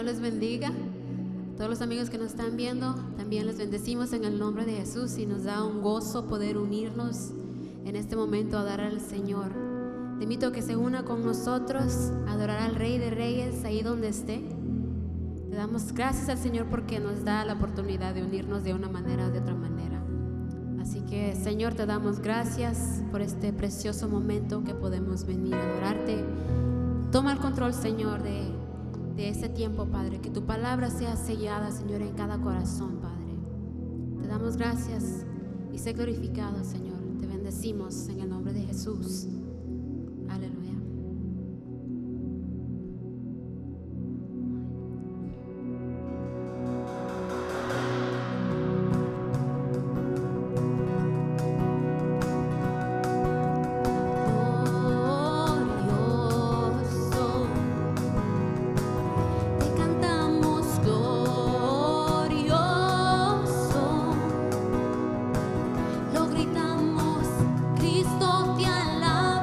Dios les bendiga. Todos los amigos que nos están viendo, también les bendecimos en el nombre de Jesús y nos da un gozo poder unirnos en este momento a adorar al Señor. Te invito a que se una con nosotros a adorar al Rey de Reyes ahí donde esté. Le damos gracias al Señor porque nos da la oportunidad de unirnos de una manera o de otra manera. Así que, Señor, te damos gracias por este precioso momento que podemos venir a adorarte. Toma el control, Señor, de ese tiempo, Padre. Que tu palabra sea sellada, Señor, en cada corazón, Padre. Te damos gracias y sé glorificado, Señor. Te bendecimos en el nombre de Jesús. Aleluya. Cristo te alaba.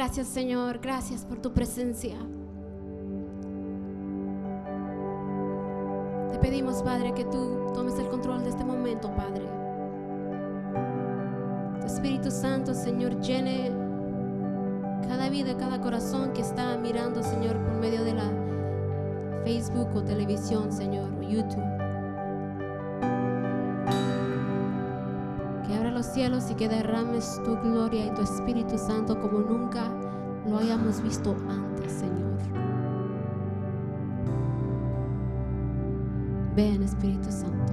Gracias, Señor. Gracias por tu presencia. Te pedimos, Padre, que tú tomes el control de este momento, Padre. Tu Espíritu Santo, Señor, llene cada vida, cada corazón que está mirando, Señor, por medio de la Facebook o televisión, Señor, o YouTube. Que abra los cielos y que derrames tu gloria y tu Espíritu Santo como nunca lo hayamos visto antes, Señor. Ven, Espíritu Santo.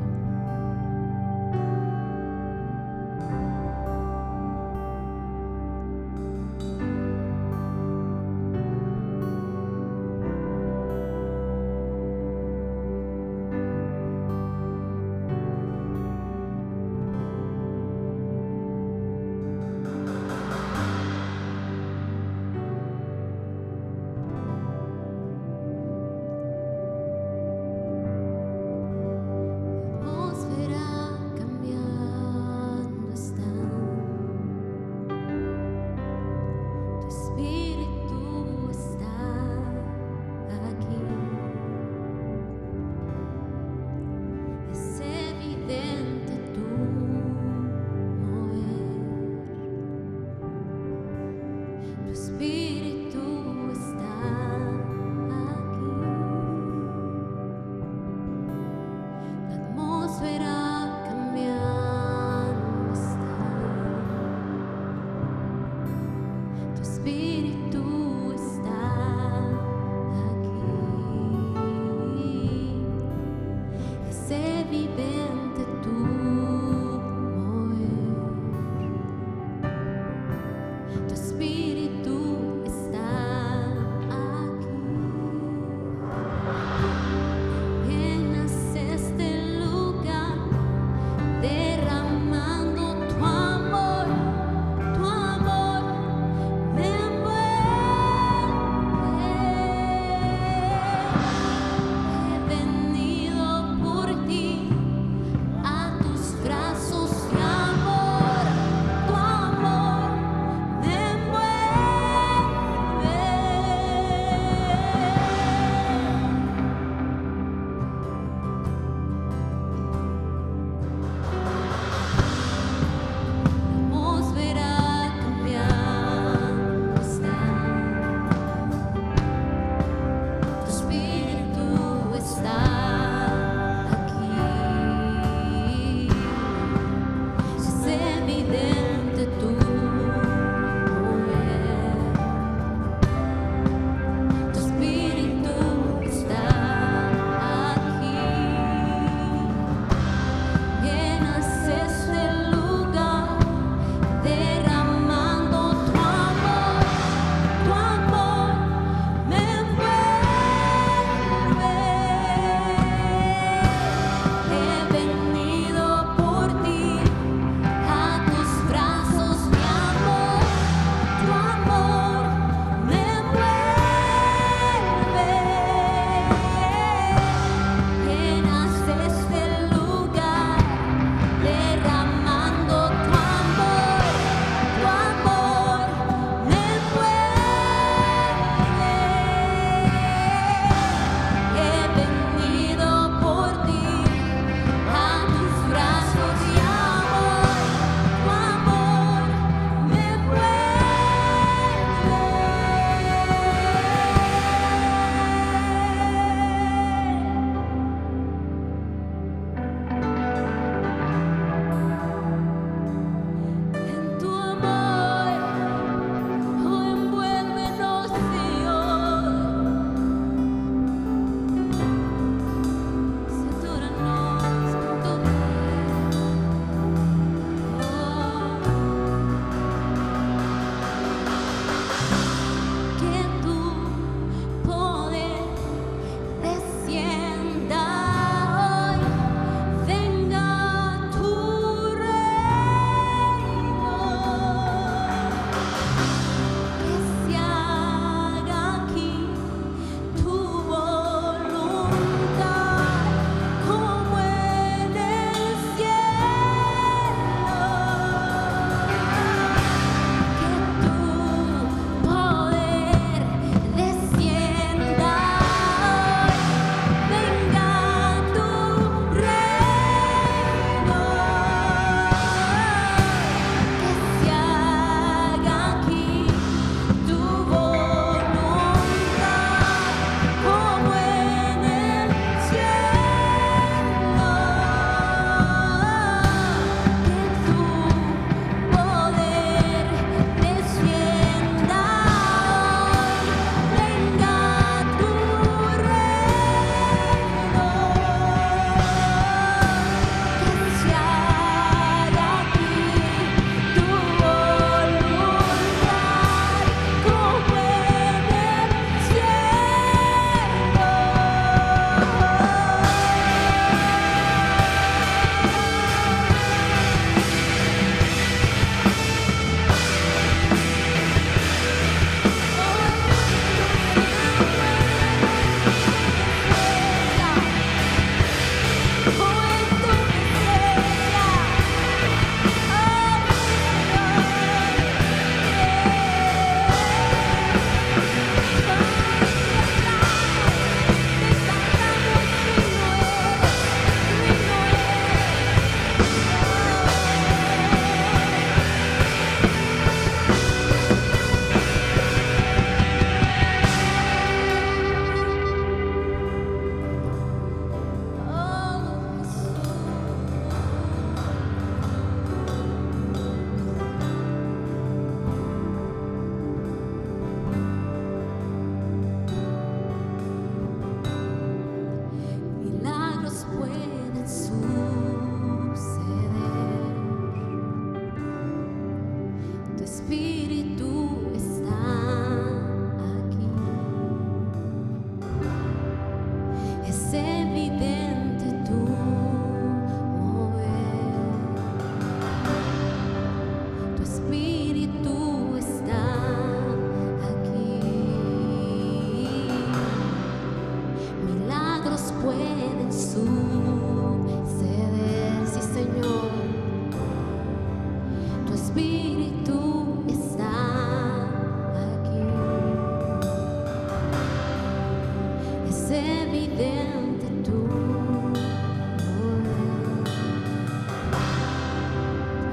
es evidente tu poder.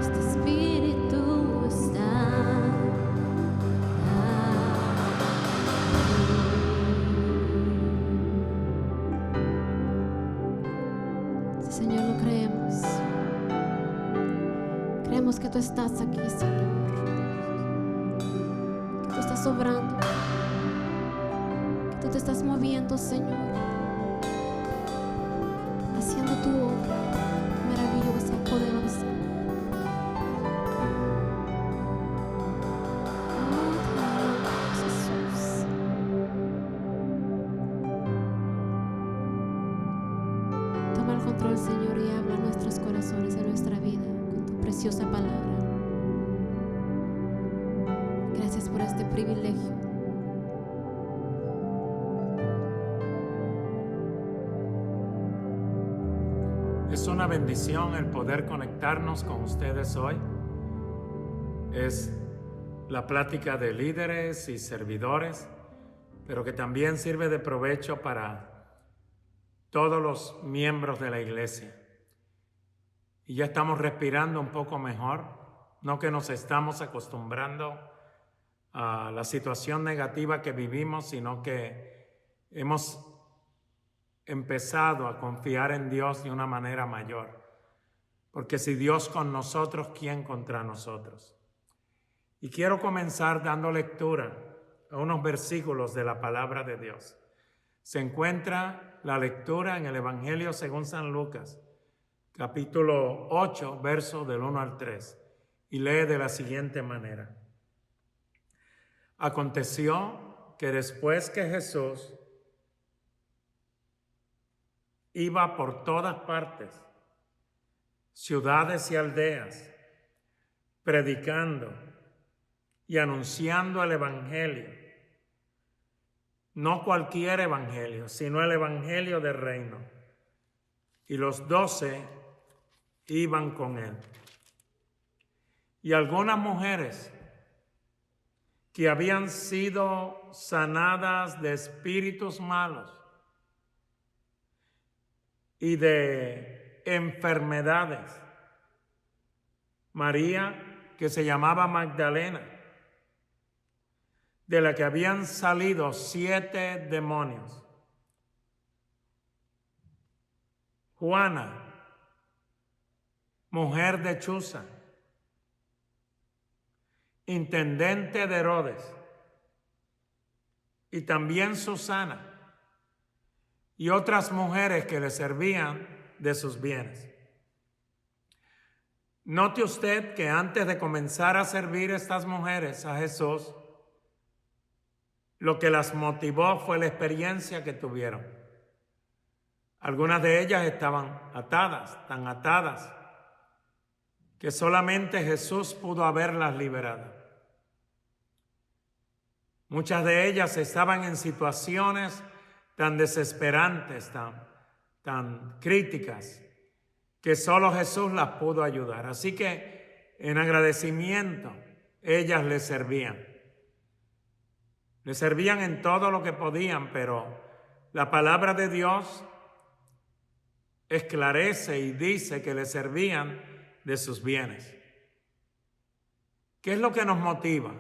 Este Espíritu está aquí. Sí, Señor, lo creemos. Creemos que tú estás aquí, Señor. Que tú estás obrando. Que tú te estás moviendo, Señor. Haciendo tu obra maravillosa y poderosa. Oh, te amamos, Jesús. Toma el control, Señor, y habla a nuestros corazones, a nuestra vida, con tu preciosa palabra. Gracias por este privilegio. Es una bendición el poder conectarnos con ustedes hoy. Es la plática de líderes y servidores, pero que también sirve de provecho para todos los miembros de la iglesia. Y ya estamos respirando un poco mejor, no que nos estamos acostumbrando a la situación negativa que vivimos, sino que hemos empezado a confiar en Dios de una manera mayor. Porque si Dios con nosotros, ¿quién contra nosotros? Y quiero comenzar dando lectura a unos versículos de la palabra de Dios. Se encuentra la lectura en el Evangelio según San Lucas, capítulo 8, versos del 1 al 3, y lee de la siguiente manera. Aconteció que después que Jesús iba por todas partes, ciudades y aldeas, predicando y anunciando el Evangelio. No cualquier evangelio, sino el Evangelio del reino. Y los 12 iban con él. Y algunas mujeres que habían sido sanadas de espíritus malos y de enfermedades. María, que se llamaba Magdalena, de la que habían salido 7 demonios. Juana, mujer de Chuza, intendente de Herodes, y también Susana, y otras mujeres que le servían de sus bienes. Note usted que antes de comenzar a servir estas mujeres a Jesús, lo que las motivó fue la experiencia que tuvieron. Algunas de ellas estaban atadas, tan atadas, que solamente Jesús pudo haberlas liberado. Muchas de ellas estaban en situaciones tan desesperantes, tan críticas, que solo Jesús las pudo ayudar. Así que en agradecimiento ellas le servían. Le servían en todo lo que podían, pero la palabra de Dios esclarece y dice que le servían de sus bienes. ¿Qué es lo que nos motiva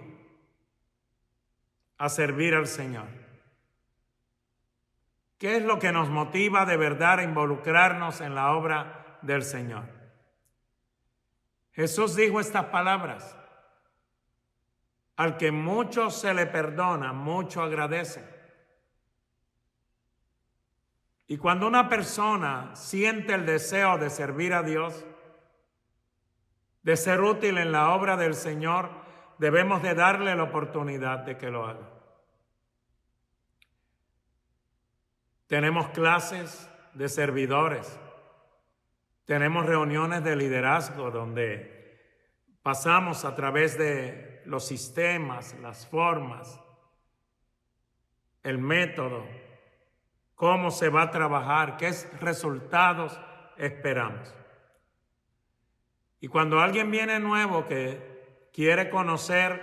a servir al Señor? ¿Qué es lo que nos motiva de verdad a involucrarnos en la obra del Señor? Jesús dijo estas palabras: al que mucho se le perdona, mucho agradece. Y cuando una persona siente el deseo de servir a Dios, de ser útil en la obra del Señor, debemos de darle la oportunidad de que lo haga. Tenemos clases de servidores, tenemos reuniones de liderazgo donde pasamos a través de los sistemas, las formas, el método, cómo se va a trabajar, qué resultados esperamos. Y cuando alguien viene nuevo que quiere conocer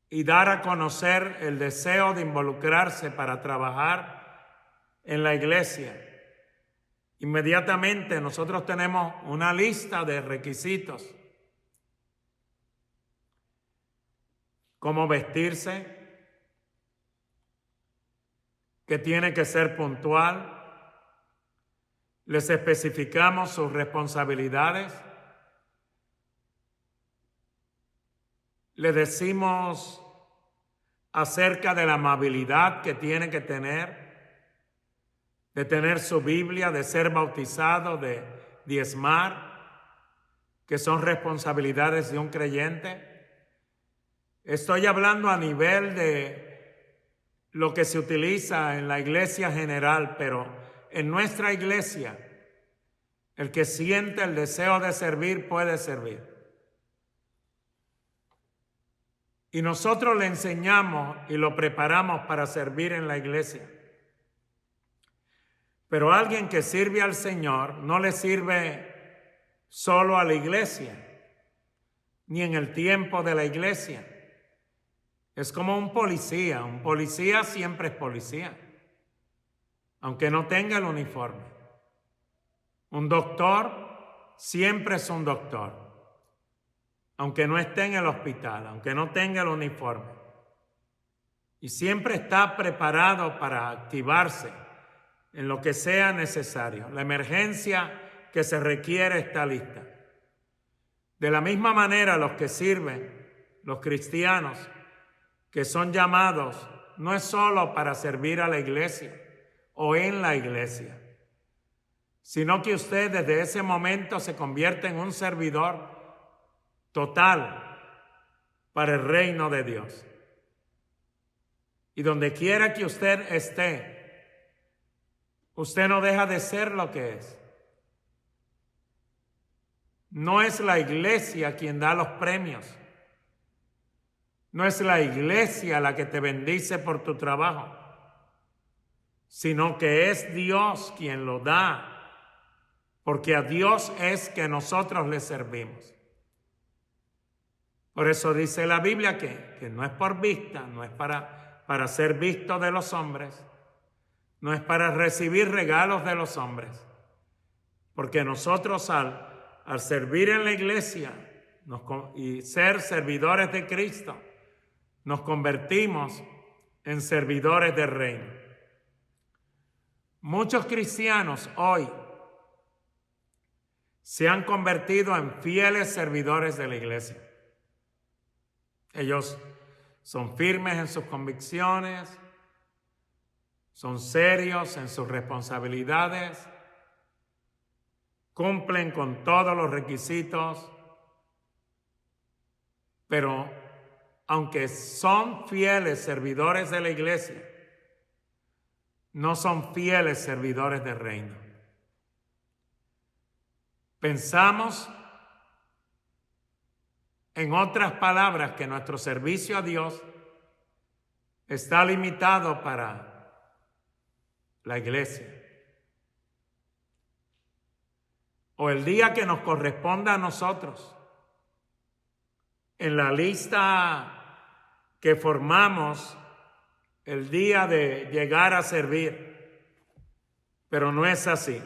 y dar a conocer el deseo de involucrarse para trabajar en la iglesia, inmediatamente nosotros tenemos una lista de requisitos. Cómo vestirse, que tiene que ser puntual. Les especificamos sus responsabilidades. Le decimos acerca de la amabilidad que tiene que tener, de tener su Biblia, de ser bautizado, de diezmar, que son responsabilidades de un creyente. Estoy hablando a nivel de lo que se utiliza en la iglesia general, pero en nuestra iglesia, el que siente el deseo de servir puede servir. Y nosotros le enseñamos y lo preparamos para servir en la iglesia. Pero alguien que sirve al Señor no le sirve solo a la iglesia, ni en el tiempo de la iglesia. Es como un policía siempre es policía, aunque no tenga el uniforme. Un doctor siempre es un doctor, aunque no esté en el hospital, aunque no tenga el uniforme. Y siempre está preparado para activarse en lo que sea necesario. La emergencia que se requiere está lista. De la misma manera, los que sirven, los cristianos, que son llamados, no es solo para servir a la iglesia o en la iglesia, sino que usted desde ese momento se convierte en un servidor total para el reino de Dios. Y donde quiera que usted esté, usted no deja de ser lo que es. No es la iglesia quien da los premios. No es la iglesia la que te bendice por tu trabajo, sino que es Dios quien lo da, porque a Dios es que nosotros le servimos. Por eso dice la Biblia que no es por vista, no es para ser visto de los hombres, no es para recibir regalos de los hombres, porque nosotros al servir en la iglesia y ser servidores de Cristo, nos convertimos en servidores del reino. Muchos cristianos hoy se han convertido en fieles servidores de la iglesia. Ellos son firmes en sus convicciones, son serios en sus responsabilidades, cumplen con todos los requisitos, pero aunque son fieles servidores de la iglesia, no son fieles servidores del reino. Pensamos, en otras palabras, que nuestro servicio a Dios está limitado para la iglesia. O el día que nos corresponda a nosotros. En la lista que formamos el día de llegar a servir, pero no es así.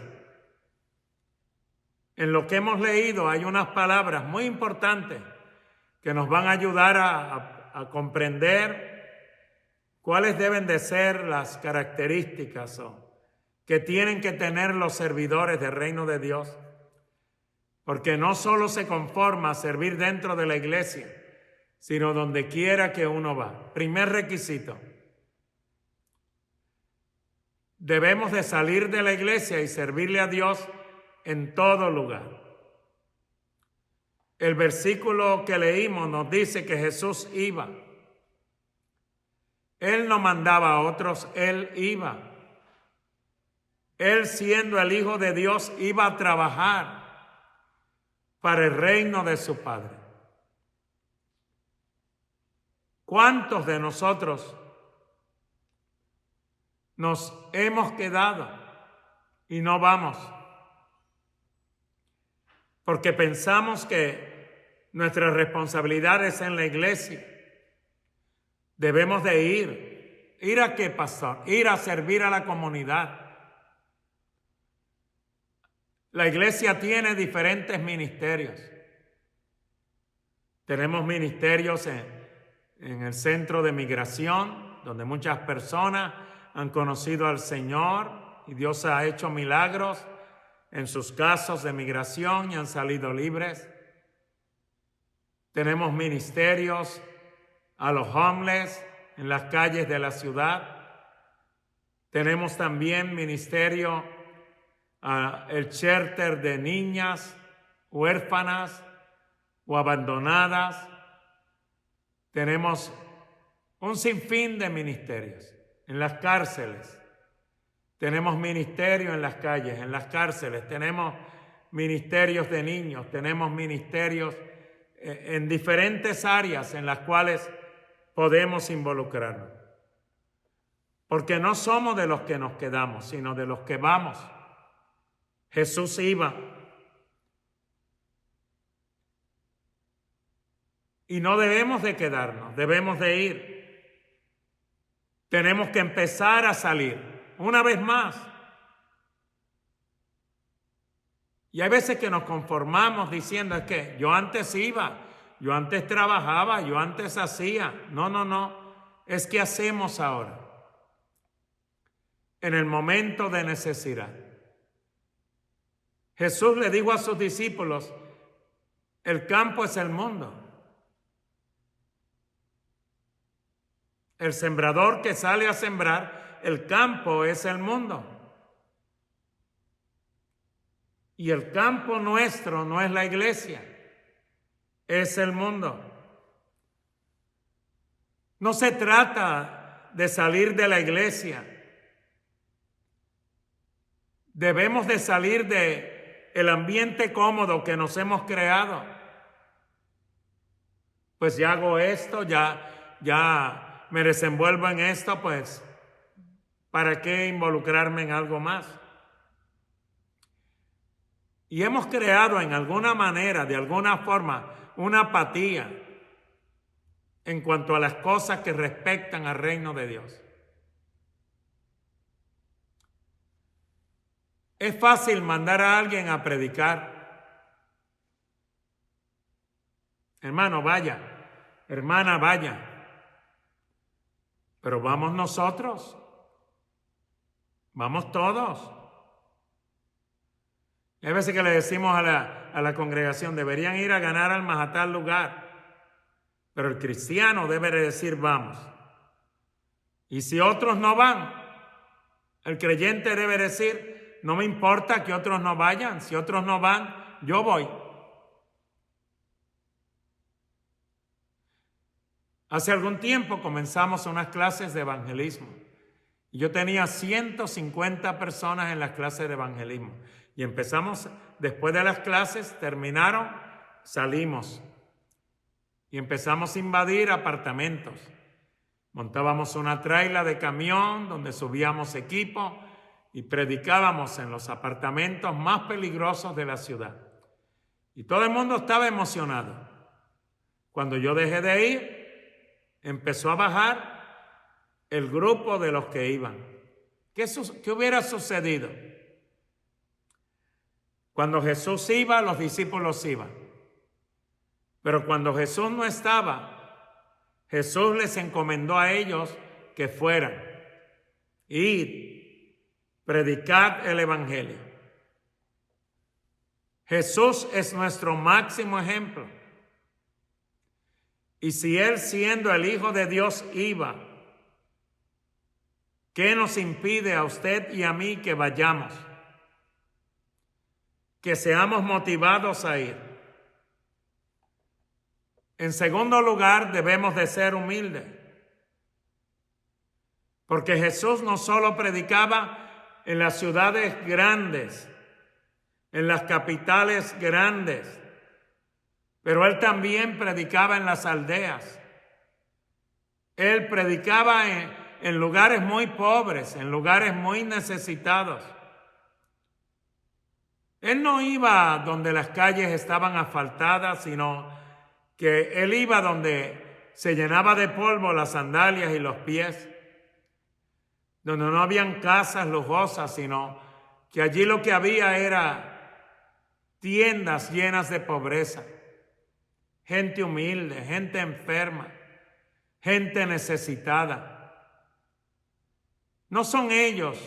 En lo que hemos leído hay unas palabras muy importantes que nos van a ayudar a comprender cuáles deben de ser las características que tienen que tener los servidores del reino de Dios. Porque no solo se conforma a servir dentro de la iglesia, sino donde quiera que uno va. Primer requisito: debemos de salir de la iglesia y servirle a Dios en todo lugar. El versículo que leímos nos dice que Jesús iba. Él no mandaba a otros, Él iba. Él, siendo el Hijo de Dios, iba a trabajar para el reino de su Padre. ¿Cuántos de nosotros nos hemos quedado y no vamos? Porque pensamos que nuestra responsabilidad es en la iglesia, Debemos de ir. ¿Ir a qué, pastor? Ir a servir a la comunidad. La iglesia tiene diferentes ministerios. Tenemos ministerios en el centro de migración, donde muchas personas han conocido al Señor y Dios ha hecho milagros en sus casos de migración y han salido libres. Tenemos ministerios a los homeless en las calles de la ciudad. Tenemos también ministerio el shelter de niñas huérfanas o abandonadas. Tenemos un sinfín de ministerios en las cárceles. Tenemos ministerio en las calles, en las cárceles. Tenemos ministerios de niños. Tenemos ministerios en diferentes áreas en las cuales podemos involucrarnos. Porque no somos de los que nos quedamos, sino de los que vamos. Jesús iba. Y no debemos de quedarnos, debemos de ir. Tenemos que empezar a salir una vez más. Y hay veces que nos conformamos diciendo es que yo antes iba, yo antes trabajaba, yo antes hacía. No. Es que hacemos ahora. En el momento de necesidad. Jesús le dijo a sus discípulos, el campo es el mundo. El sembrador que sale a sembrar, el campo es el mundo. Y el campo nuestro no es la iglesia, es el mundo. No se trata de salir de la iglesia. Debemos de salir de el ambiente cómodo que nos hemos creado. Pues ya hago esto, ya me desenvuelvo en esto, pues ¿para qué involucrarme en algo más? Y hemos creado en alguna manera, de alguna forma, una apatía en cuanto a las cosas que respectan al reino de Dios. Es fácil mandar a alguien a predicar. Hermano, vaya. Hermana, vaya. Pero vamos nosotros. Vamos todos. Y hay veces que le decimos a la congregación, deberían ir a ganar almas a tal lugar. Pero el cristiano debe de decir, vamos. Y si otros no van, el creyente debe decir, no me importa que otros no vayan. Si otros no van, yo voy. Hace algún tiempo comenzamos unas clases de evangelismo. Y yo tenía 150 personas en las clases de evangelismo. Y empezamos, después de las clases, terminaron, salimos. Y empezamos a invadir apartamentos. Montábamos una traila de camión donde subíamos equipo y predicábamos en los apartamentos más peligrosos de la ciudad. Y todo el mundo estaba emocionado. Cuando yo dejé de ir, empezó a bajar el grupo de los que iban. ¿Qué hubiera sucedido? Cuando Jesús iba, los discípulos iban. Pero cuando Jesús no estaba, Jesús les encomendó a ellos que fueran. Id, predicad el evangelio. Jesús es nuestro máximo ejemplo. Y si Él, siendo el Hijo de Dios, iba, ¿qué nos impide a usted y a mí que vayamos? Que seamos motivados a ir. En segundo lugar, debemos de ser humildes. Porque Jesús no solo predicaba en las ciudades grandes, en las capitales grandes, pero Él también predicaba en las aldeas. Él predicaba en lugares muy pobres, en lugares muy necesitados. Él no iba donde las calles estaban asfaltadas, sino que Él iba donde se llenaba de polvo las sandalias y los pies, donde no habían casas lujosas, sino que allí lo que había era tiendas llenas de pobreza, gente humilde, gente enferma, gente necesitada. No son ellos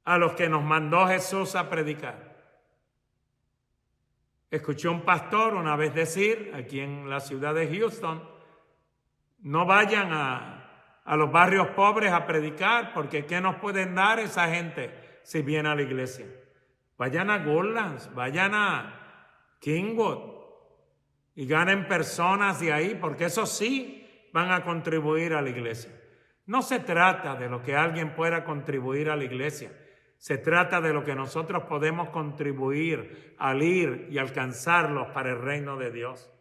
a los que nos mandó Jesús a predicar. Escuché un pastor una vez decir, aquí en la ciudad de Houston, no vayan a los barrios pobres a predicar, porque ¿qué nos pueden dar esa gente si viene a la iglesia? Vayan a Woodlands, vayan a Kingwood y ganen personas de ahí, porque eso sí van a contribuir a la iglesia. No se trata de lo que alguien pueda contribuir a la iglesia. Se trata de lo que nosotros podemos contribuir al ir y alcanzarlos para el reino de Dios.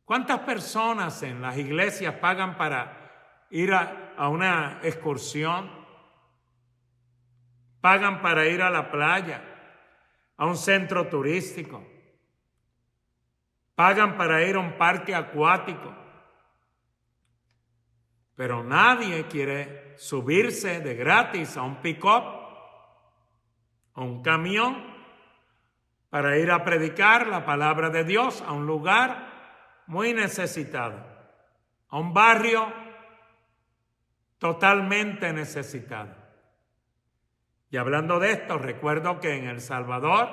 ¿Cuántas personas en las iglesias pagan para ir a una excursión? Pagan para ir a la playa, a un centro turístico. Pagan para ir a un parque acuático. Pero nadie quiere subirse de gratis a un pick-up o un camión para ir a predicar la palabra de Dios a un lugar muy necesitado, a un barrio totalmente necesitado. Y hablando de esto, recuerdo que en El Salvador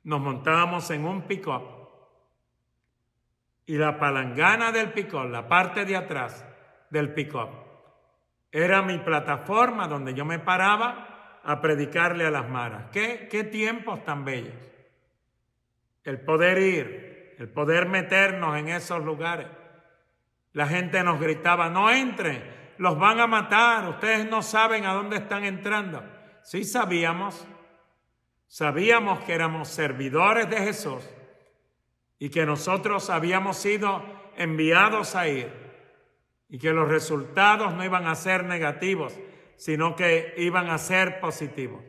nos montábamos en un pick-up y la palangana del pick-up, la parte de atrás del pick-up, era mi plataforma donde yo me paraba a predicarle a las maras. ¿Qué tiempos tan bellos? El poder ir, el poder meternos en esos lugares. La gente nos gritaba, no entren, los van a matar, ustedes no saben a dónde están entrando. Sí sabíamos que éramos servidores de Jesús y que nosotros habíamos sido enviados a ir y que los resultados no iban a ser negativos, sino que iban a ser positivos.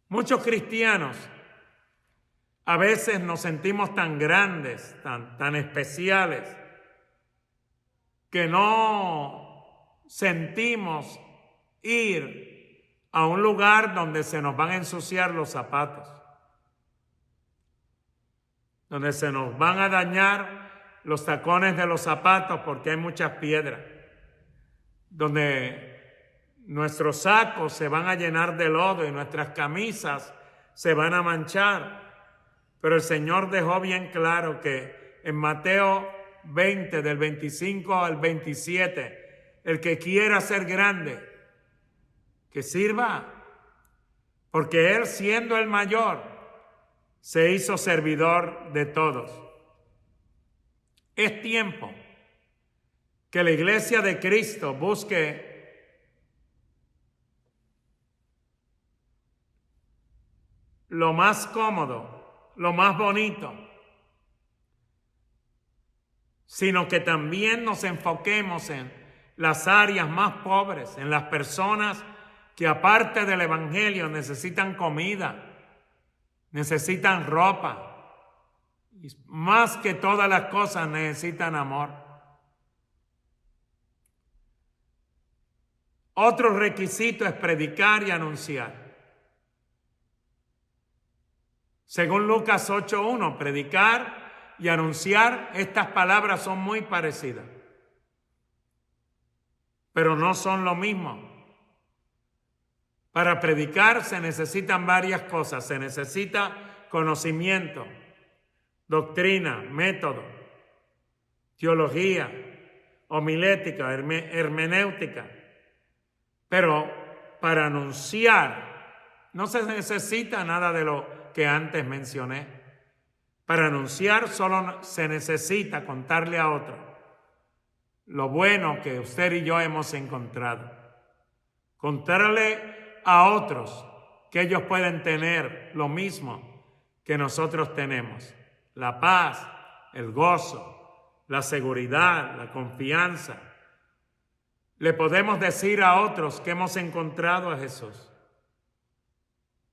Muchos cristianos a veces nos sentimos tan grandes, tan especiales, que no sentimos ir a un lugar donde se nos van a ensuciar los zapatos, donde se nos van a dañar los tacones de los zapatos porque hay muchas piedras, donde nuestros sacos se van a llenar de lodo y nuestras camisas se van a manchar. Pero el Señor dejó bien claro que en Mateo 20, del 25 al 27, el que quiera ser grande, que sirva, porque Él, siendo el mayor, se hizo servidor de todos. Es tiempo que la iglesia de Cristo busque lo más cómodo, lo más bonito, sino que también nos enfoquemos en las áreas más pobres, en las personas que aparte del evangelio necesitan comida, necesitan ropa, y más que todas las cosas necesitan amor. Otro requisito es predicar y anunciar. Según Lucas 8:1, predicar y anunciar, estas palabras son muy parecidas, pero no son lo mismo. Para predicar se necesitan varias cosas. Se necesita conocimiento, doctrina, método, teología, homilética, hermenéutica. Pero para anunciar no se necesita nada de lo que antes mencioné. Para anunciar solo se necesita contarle a otro lo bueno que usted y yo hemos encontrado. Contarle a otros que ellos pueden tener lo mismo que nosotros tenemos. La paz, el gozo, la seguridad, la confianza. Le podemos decir a otros que hemos encontrado a Jesús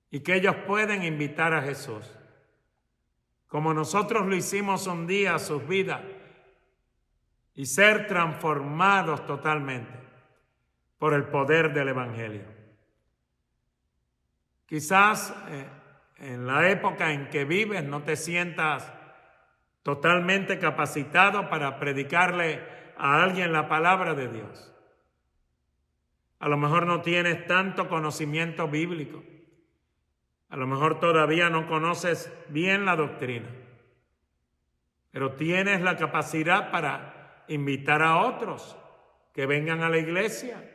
y que ellos pueden invitar a Jesús. como nosotros lo hicimos un día, sus vidas, y ser transformados totalmente por el poder del Evangelio. Quizás en la época en que vives no te sientas totalmente capacitado para predicarle a alguien la palabra de Dios. A lo mejor no tienes tanto conocimiento bíblico. A lo mejor todavía no conoces bien la doctrina. Pero tienes la capacidad para invitar a otros que vengan a la iglesia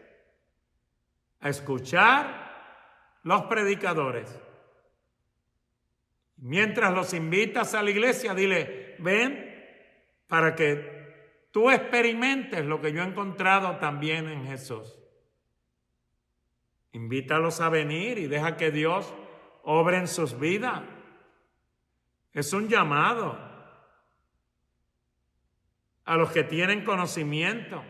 a escuchar los predicadores. Mientras los invitas a la iglesia, dile, ven para que tú experimentes lo que yo he encontrado también en Jesús. Invítalos a venir y deja que Dios obre en sus vidas. Es un llamado a los que tienen conocimiento,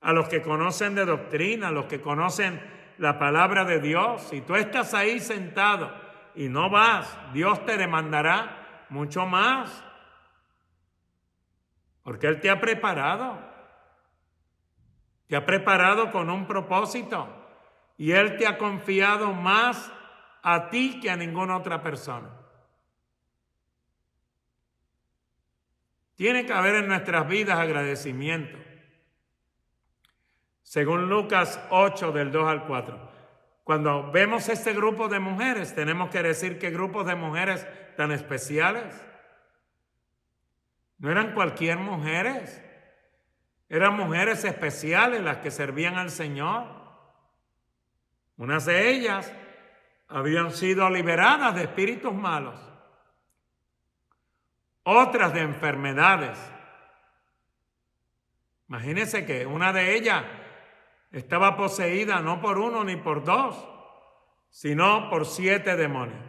a los que conocen de doctrina, a los que conocen la palabra de Dios. Si tú estás ahí sentado y no vas, Dios te demandará mucho más, porque Él te ha preparado con un propósito y Él te ha confiado más a ti que a ninguna otra persona. Tiene que haber en nuestras vidas agradecimiento. Según Lucas 8, del 2 al 4. Cuando vemos este grupo de mujeres, tenemos que decir qué grupos de mujeres tan especiales. No eran cualquier mujeres, eran mujeres especiales las que servían al Señor. Unas de ellas habían sido liberadas de espíritus malos, otras de enfermedades. Imagínense que una de ellas estaba poseída no por uno ni por dos, sino por 7 demonios.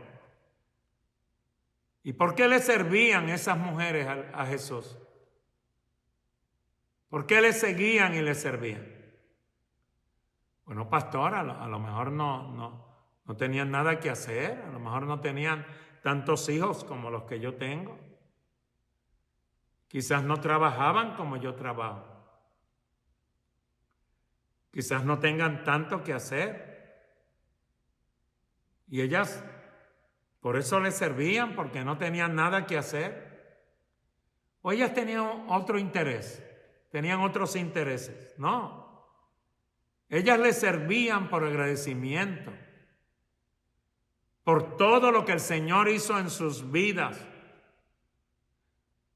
¿Y por qué le servían esas mujeres a Jesús? ¿Por qué le seguían y le servían? Bueno, pastor, a lo mejor no tenían nada que hacer, a lo mejor no tenían tantos hijos como los que yo tengo. Quizás no trabajaban como yo trabajo. Quizás no tengan tanto que hacer. Y ellas por eso les servían, porque no tenían nada que hacer. O ellas tenían otro interés, tenían otros intereses. No. Ellas les servían por agradecimiento, por todo lo que el Señor hizo en sus vidas.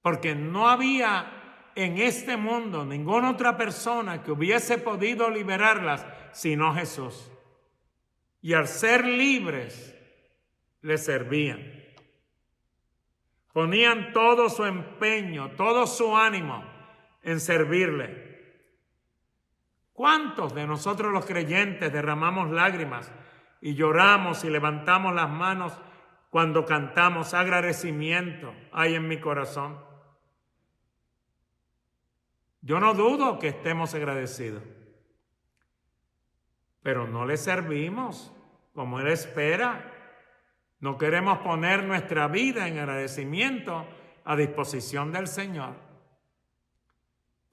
Porque no había en este mundo ninguna otra persona que hubiese podido liberarlas sino Jesús. Y al ser libres, le servían. Ponían todo su empeño, todo su ánimo en servirle. ¿Cuántos de nosotros los creyentes derramamos lágrimas y lloramos y levantamos las manos cuando cantamos agradecimiento hay en mi corazón? Yo no dudo que estemos agradecidos, pero no le servimos como Él espera. No queremos poner nuestra vida en agradecimiento a disposición del Señor.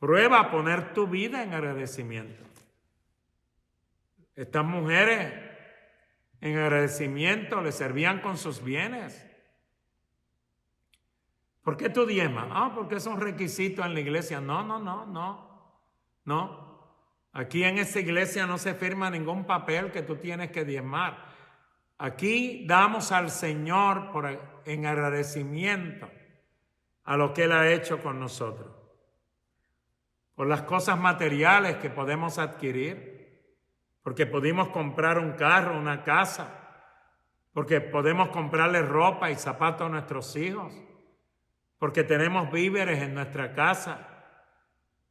Prueba a poner tu vida en agradecimiento. Estas mujeres en agradecimiento le servían con sus bienes. ¿Por qué tú diezmas? Porque es un requisito en la iglesia. No. Aquí en esta iglesia no se firma ningún papel que tú tienes que diezmar. Aquí damos al Señor en agradecimiento a lo que Él ha hecho con nosotros. Por las cosas materiales que podemos adquirir, porque pudimos comprar un carro, una casa, porque podemos comprarle ropa y zapatos a nuestros hijos, porque tenemos víveres en nuestra casa,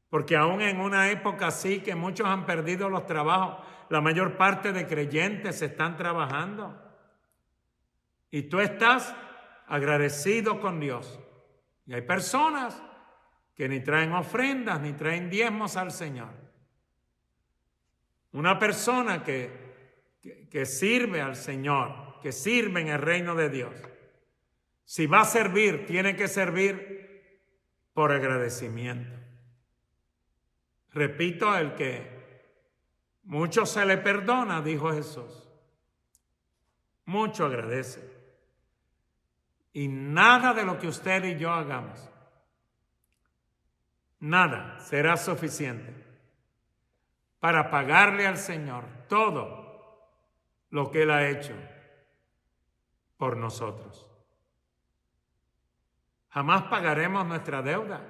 porque aún en una época así que muchos han perdido los trabajos, la mayor parte de creyentes están trabajando. Y tú estás agradecido con Dios. Y hay personas que ni traen ofrendas, ni traen diezmos al Señor. Una persona que sirve al Señor, que sirve en el reino de Dios, Si va a servir, tiene que servir por agradecimiento. Repito, el que mucho se le perdona, dijo Jesús, mucho agradece. Y nada de lo que usted y yo hagamos, nada será suficiente para pagarle al Señor todo lo que Él ha hecho por nosotros. Jamás pagaremos nuestra deuda.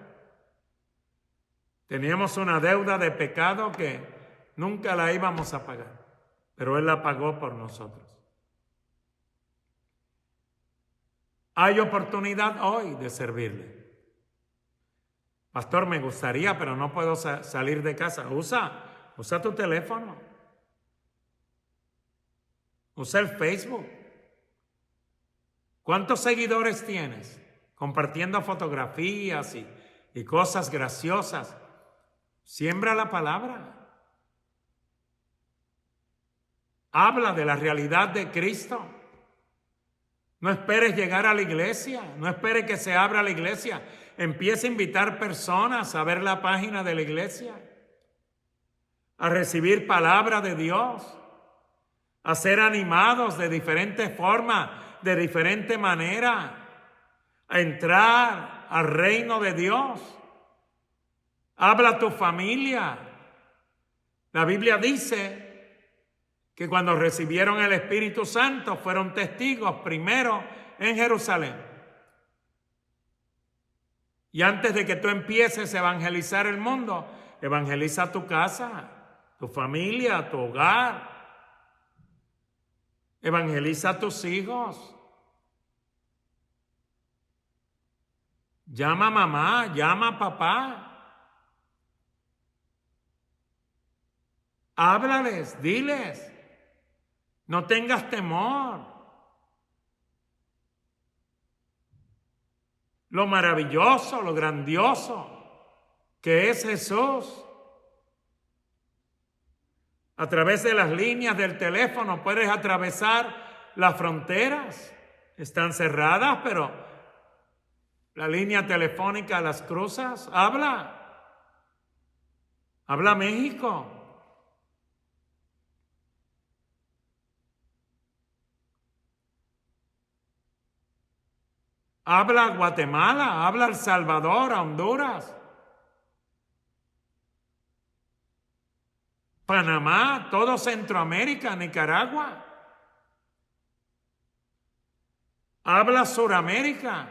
Teníamos una deuda de pecado que nunca la íbamos a pagar, pero Él la pagó por nosotros. Hay oportunidad hoy de servirle. Pastor, me gustaría, pero no puedo salir de casa. Usa tu teléfono. Usa el Facebook. ¿Cuántos seguidores tienes? Compartiendo fotografías y cosas graciosas. Siembra la palabra. Habla de la realidad de Cristo. No esperes llegar a la iglesia. No esperes que se abra la iglesia. Empieza a invitar personas a ver la página de la iglesia, a recibir palabra de Dios, a ser animados de diferentes formas, de diferente manera, a entrar al reino de Dios. Habla a tu familia. La Biblia dice que cuando recibieron el Espíritu Santo fueron testigos primero en Jerusalén. Y antes de que tú empieces a evangelizar el mundo, evangeliza tu casa, tu familia, tu hogar. Evangeliza a tus hijos. Llama a mamá, llama a papá. Háblales, diles. No tengas temor. Lo maravilloso, lo grandioso que es Jesús. A través de las líneas del teléfono puedes atravesar las fronteras. Están cerradas, pero la línea telefónica las cruzas. Habla México. Habla Guatemala, habla El Salvador, a Honduras, Panamá, todo Centroamérica, Nicaragua. Habla Suramérica.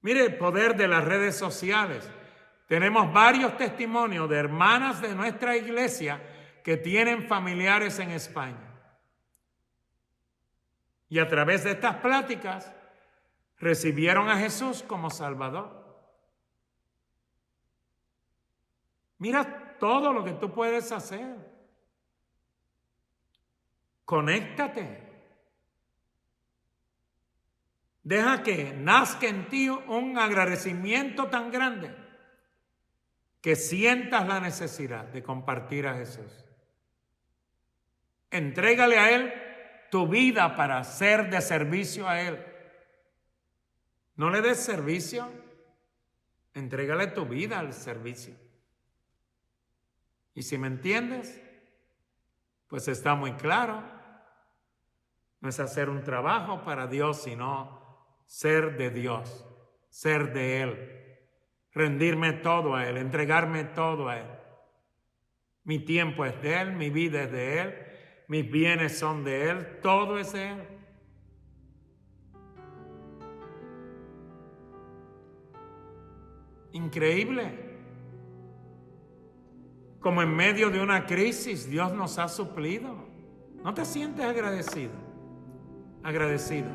Mire el poder de las redes sociales. Tenemos varios testimonios de hermanas de nuestra iglesia que tienen familiares en España. Y a través de estas pláticas recibieron a Jesús como Salvador. Mira todo lo que tú puedes hacer. Conéctate. Deja que nazca en ti un agradecimiento tan grande que sientas la necesidad de compartir a Jesús. Entrégale a Él tu vida para ser de servicio a Él. No le des servicio, entrégale tu vida al servicio. Y si me entiendes, pues está muy claro. No es hacer un trabajo para Dios, sino ser de Dios, ser de Él, rendirme todo a Él, entregarme todo a Él. Mi tiempo es de Él, mi vida es de Él. Mis bienes son de Él, todo es de Él. Increíble. Como en medio de una crisis, Dios nos ha suplido. ¿No te sientes agradecido? Agradecido.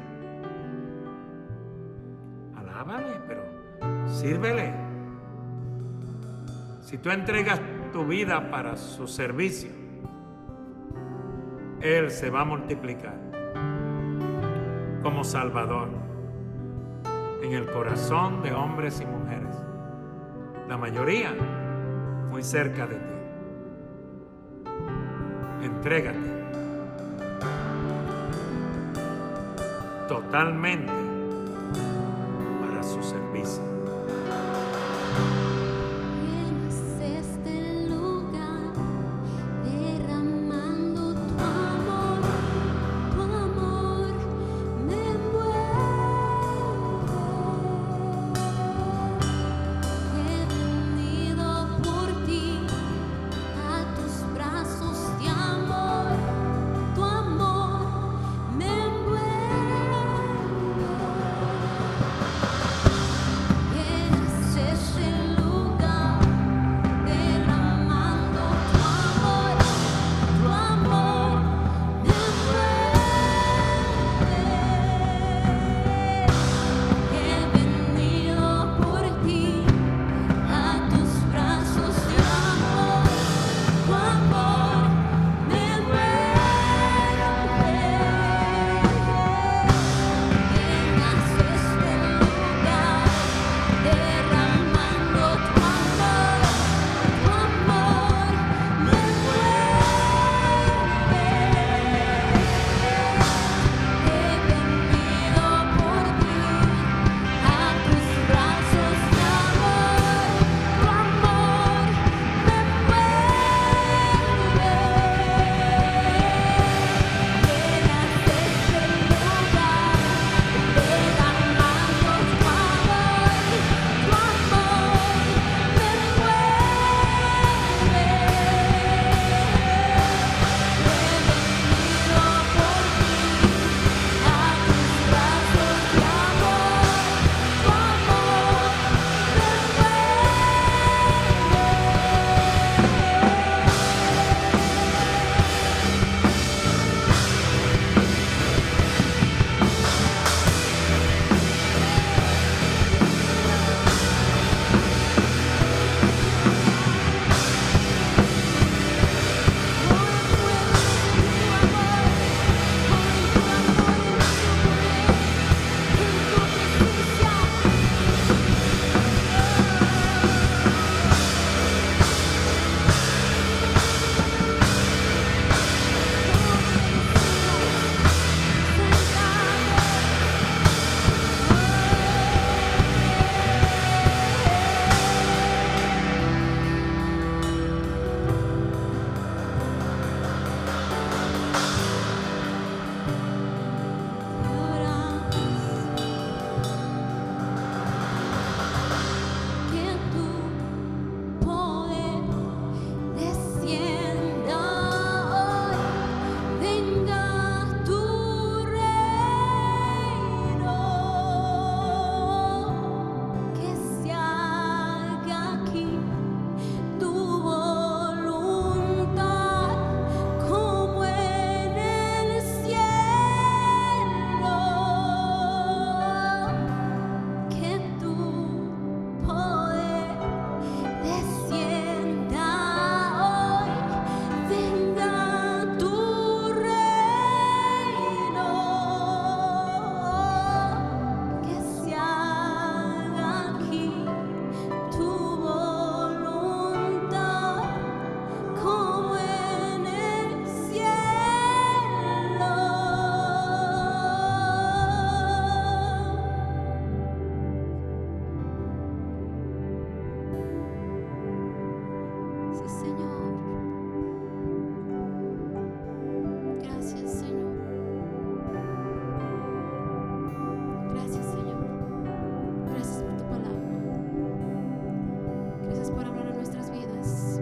Alábale, pero sírvele. Si tú entregas tu vida para su servicio, Él se va a multiplicar como Salvador en el corazón de hombres y mujeres, la mayoría muy cerca de ti. Entrégate. totalmente para su servicio. Llenas este lugar, derramando tu amor me envuelve. He venido por ti, a tus brazos de amor, tu amor me envuelve. Llenas este lugar, derramando tu amor me envuelve. He venido por ti, a tus brazos de amor, tu amor me envuelve. Llenas este lugar, derramando tu amor me envuelve. He venido por ti, a tus brazos de amor, tu amor me envuelve. Llenas este lugar, derramando tu amor me envuelve. Que tu poder descienda hoy, venga tu reino, que se haga aquí tu voluntad, como en el cielo. Que tu poder descienda hoy, venga tu reino, que se haga aquí tu voluntad, como en el cielo. Sí, Señor. Gracias, Señor. Gracias, Señor. Gracias por tu palabra. Gracias por hablar en nuestras vidas.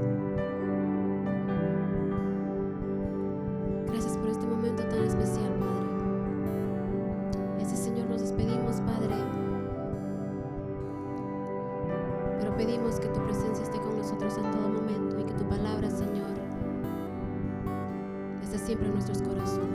Gracias por este momento tan especial, Padre. Este, Señor, nos despedimos, Padre. Pero pedimos que tu presencia esté con nosotros en todo momento y que tu palabra, Señor, esté siempre en nuestros corazones.